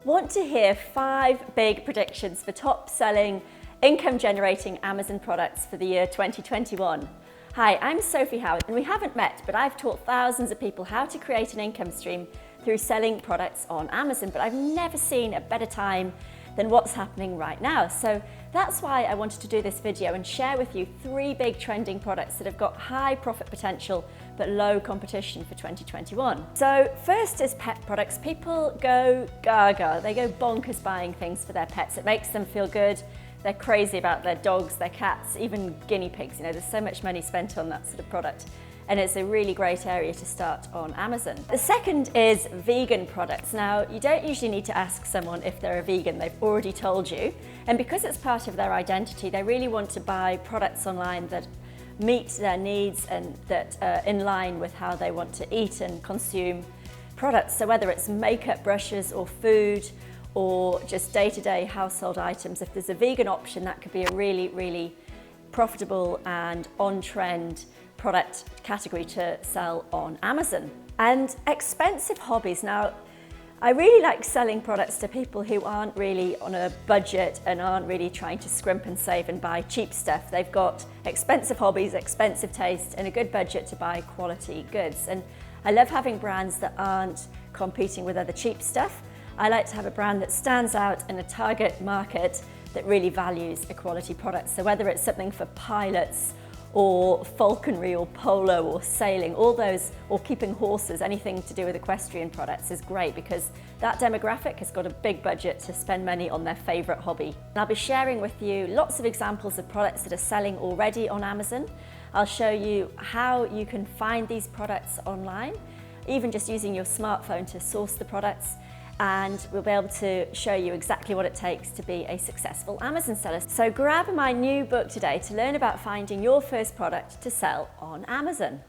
Want to hear 5 big predictions for top-selling, income-generating Amazon products for the year 2021? Hi, I'm Sophie Howard, and we haven't met, but I've taught thousands of people how to create an income stream through selling products on Amazon, but I've never seen a better time than what's happening right now. So that's why I wanted to do this video and share with you 3 big trending products that have got high profit potential but low competition for 2021. So first is pet products. People go gaga, they go bonkers buying things for their pets. It makes them feel good. They're crazy about their dogs, their cats, even guinea pigs. You know, there's so much money spent on that sort of product. And it's a really great area to start on Amazon. The second is vegan products. Now, you don't usually need to ask someone if they're a vegan, they've already told you. And because it's part of their identity, they really want to buy products online that meet their needs and that are in line with how they want to eat and consume products. So whether it's makeup brushes or food or just day-to-day household items, if there's a vegan option, that could be a really, really profitable and on-trend product category to sell on Amazon. And expensive hobbies. Now, I really like selling products to people who aren't really on a budget and aren't really trying to scrimp and save and buy cheap stuff. They've got expensive hobbies, expensive taste, and a good budget to buy quality goods. And I love having brands that aren't competing with other cheap stuff. I like to have a brand that stands out in a target market that really values a quality product. So whether it's something for pilots or falconry or polo or sailing, all those, or keeping horses, anything to do with equestrian products is great because that demographic has got a big budget to spend money on their favourite hobby. And I'll be sharing with you lots of examples of products that are selling already on Amazon. I'll show you how you can find these products online, even just using your smartphone to source the products. And we'll be able to show you exactly what it takes to be a successful Amazon seller. So grab my new book today to learn about finding your first product to sell on Amazon.